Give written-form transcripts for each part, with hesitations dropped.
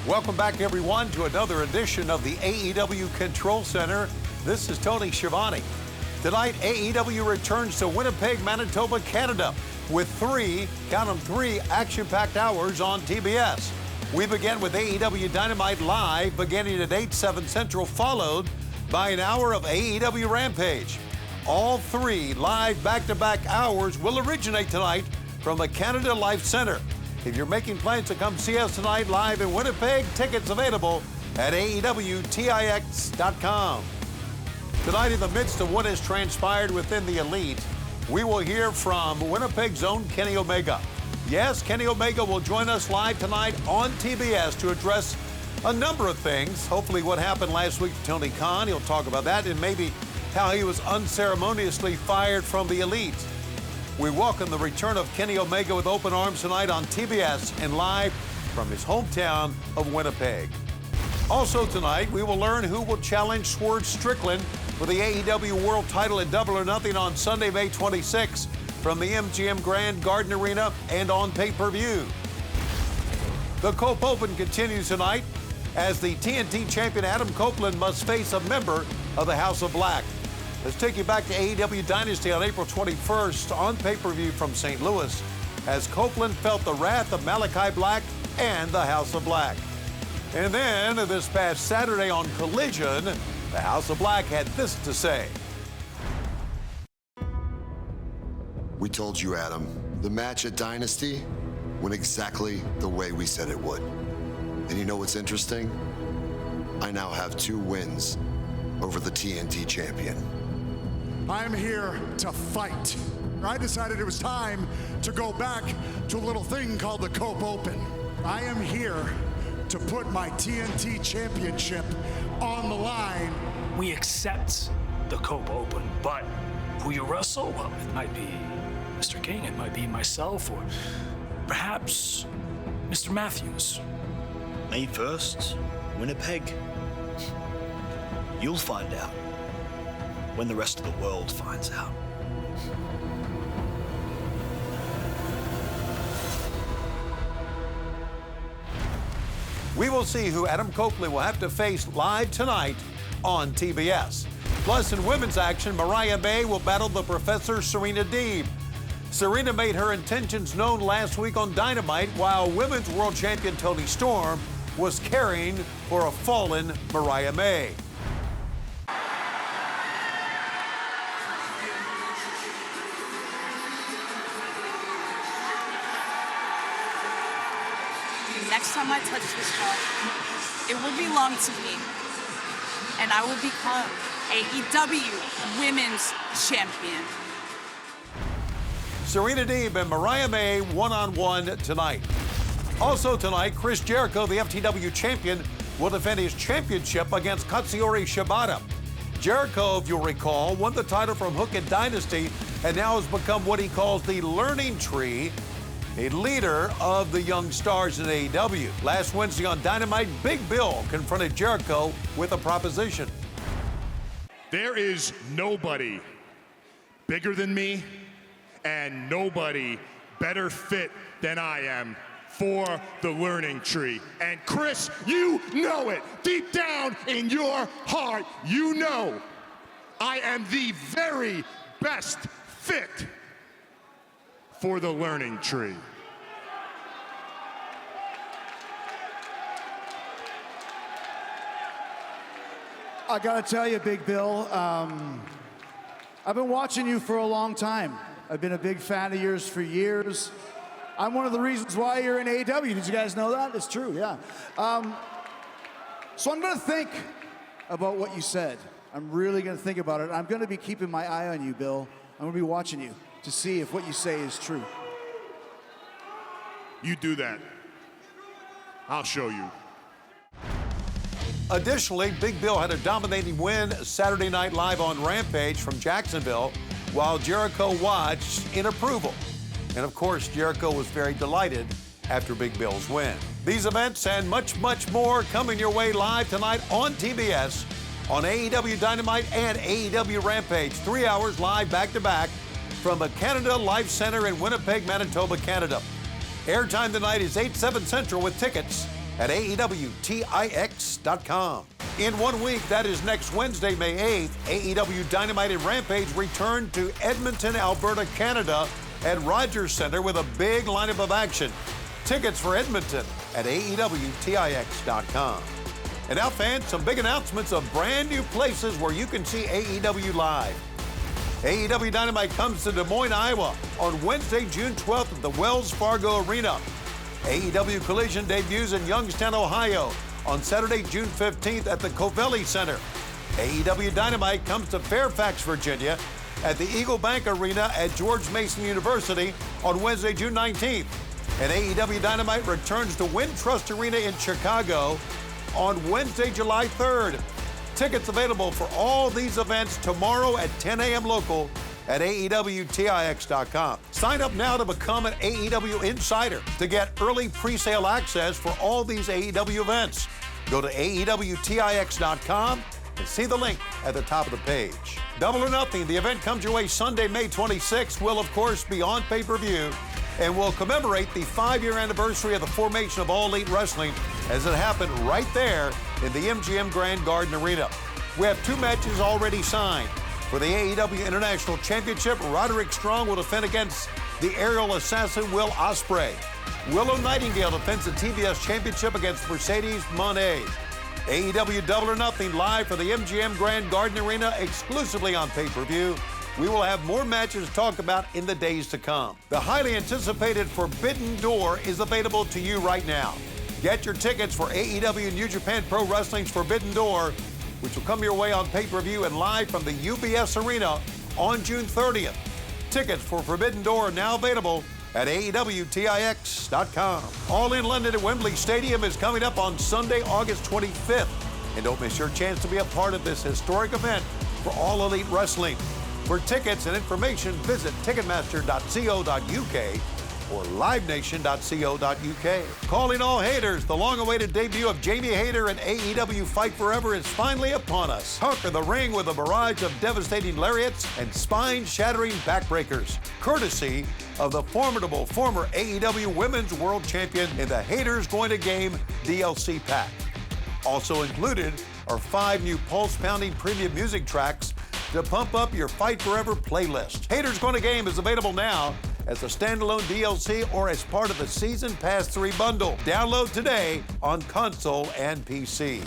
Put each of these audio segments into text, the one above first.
Welcome back, everyone, to another edition of the AEW Control Center. This is Tony Schiavone. Tonight, AEW returns to Winnipeg, Manitoba, Canada, with three action-packed hours on TBS. We begin with AEW Dynamite live, beginning at 8/7 Central, followed by an hour of AEW Rampage. All three live back-to-back hours will originate tonight from the Canada Life Center. If you're making plans to come see us tonight live in Winnipeg, tickets available at AEWTIX.com. Tonight, in the midst of what has transpired within the Elite, we will hear from Winnipeg's own Kenny Omega. Yes, Kenny Omega will join us live tonight on TBS to address a number of things. Hopefully what happened last week to Tony Khan, he'll talk about that, and maybe how he was unceremoniously fired from the Elite. We welcome the return of Kenny Omega with open arms tonight on TBS and live from his hometown of Winnipeg. Also tonight, we will learn who will challenge Swerve Strickland for the AEW World Title at Double or Nothing on Sunday, May 26th from the MGM Grand Garden Arena and on pay-per-view. The Cope Open continues tonight as the TNT champion Adam Copeland must face a member of the House of Black. Let's take you back to AEW Dynasty on April 21st on pay-per-view from St. Louis as Copeland felt the wrath of Malachi Black and the House of Black. And then this past Saturday on Collision, the House of Black had this to say. We told you, Adam, the match at Dynasty went exactly the way we said it would. And you know what's interesting? I now have 2 wins over the TNT champion. I'm here to fight. I decided it was time to go back to a little thing called the Cope Open. I am here to put my TNT Championship on the line. We accept the Cope Open, but who you wrestle, well, it might be Mr. King, it might be myself, or perhaps Mr. Matthews. May 1st, Winnipeg. You'll find out when the rest of the world finds out. We will see who Adam Copeland will have to face live tonight on TBS. Plus, in women's action, Mariah May will battle the Professor Serena Deeb. Serena made her intentions known last week on Dynamite, while women's world champion Toni Storm was caring for a fallen Mariah May. Next time I touch this ball, it will belong to me, and I will become AEW Women's Champion. Serena Deeb and Mariah May one-on-one tonight. Also tonight, Chris Jericho, the FTW champion, will defend his championship against Katsuyori Shibata. Jericho, if you'll recall, won the title from Hook and Dynasty and now has become what he calls the Learning Tree, a leader of the young stars in AEW. Last Wednesday on Dynamite, Big Bill confronted Jericho with a proposition. There is nobody bigger than me and nobody better fit than I am for the Learning Tree. And Chris, you know it. Deep down in your heart, you know I am the very best fit for the Learning Tree. I gotta tell you, Big Bill, I've been watching you for a long time. I've been a big fan of yours for years. I'm one of the reasons why you're in AEW. Did you guys know that? It's true, yeah. So I'm gonna think about what you said. I'm really gonna think about it. I'm gonna be keeping my eye on you, Bill. I'm gonna be watching you to see if what you say is true. You do that. I'll show you. Additionally, Big Bill had a dominating win Saturday Night Live on Rampage from Jacksonville, while Jericho watched in approval. And of course, Jericho was very delighted after Big Bill's win. These events and much, much more coming your way live tonight on TBS, on AEW Dynamite and AEW Rampage. 3 hours live back-to-back from the Canada Life Center in Winnipeg, Manitoba, Canada. Airtime tonight is 8/7 Central with tickets at AEWTIX.com. In 1 week, that is next Wednesday, May 8th, AEW Dynamite and Rampage return to Edmonton, Alberta, Canada at Rogers Centre with a big lineup of action. Tickets for Edmonton at AEWTIX.com. And now, fans, some big announcements of brand new places where you can see AEW live. AEW Dynamite comes to Des Moines, Iowa on Wednesday, June 12th at the Wells Fargo Arena. AEW Collision debuts in Youngstown, Ohio on Saturday, June 15th at the Covelli Center. AEW Dynamite comes to Fairfax, Virginia at the Eagle Bank Arena at George Mason University on Wednesday, June 19th. And AEW Dynamite returns to Wintrust Arena in Chicago on Wednesday, July 3rd. Tickets available for all these events tomorrow at 10 a.m. local at AEWTIX.com. Sign up now to become an AEW Insider to get early pre-sale access for all these AEW events. Go to AEWTIX.com and see the link at the top of the page. Double or Nothing, the event comes your way Sunday, May 26th, will of course be on pay-per-view and will commemorate the 5-year anniversary of the formation of All Elite Wrestling as it happened right there in the MGM Grand Garden Arena. We have 2 matches already signed. For the AEW International Championship, Roderick Strong will defend against the aerial assassin Will Ospreay. Willow Nightingale defends the TBS Championship against Mercedes Moné. AEW Double or Nothing live for the MGM Grand Garden Arena exclusively on pay-per-view. We will have more matches to talk about in the days to come. The highly anticipated Forbidden Door is available to you right now. Get your tickets for AEW New Japan Pro Wrestling's Forbidden Door, which will come your way on pay-per-view and live from the UBS Arena on June 30th. Tickets for Forbidden Door are now available at AEWTIX.com. All in London at Wembley Stadium is coming up on Sunday, August 25th. And don't miss your chance to be a part of this historic event for All Elite Wrestling. For tickets and information, visit Ticketmaster.co.uk or livenation.co.uk. Calling all haters, the long-awaited debut of Jamie Hayter in AEW Fight Forever is finally upon us. Conquer the ring with a barrage of devastating lariats and spine-shattering backbreakers, courtesy of the formidable former AEW Women's World Champion in the Haters Going to Game DLC pack. Also included are 5 new pulse-pounding premium music tracks to pump up your Fight Forever playlist. Haters Going to Game is available now as a standalone DLC or as part of the Season Pass 3 bundle. Download today on console and PC.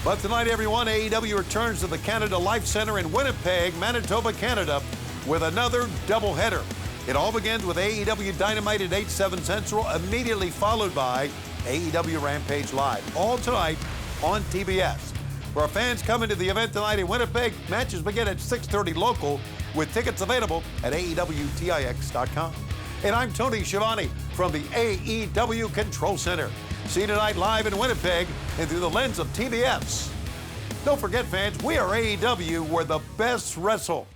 But tonight, everyone, AEW returns to the Canada Life Center in Winnipeg, Manitoba, Canada, with another doubleheader. It all begins with AEW Dynamite at 8/7 Central, immediately followed by AEW Rampage Live. All tonight on TBS. For our fans coming to the event tonight in Winnipeg, matches begin at 6:30 local, with tickets available at AEWTIX.com. And I'm Tony Schiavone from the AEW Control Center. See you tonight live in Winnipeg and through the lens of TBS. Don't forget, fans, we are AEW, where the best wrestle.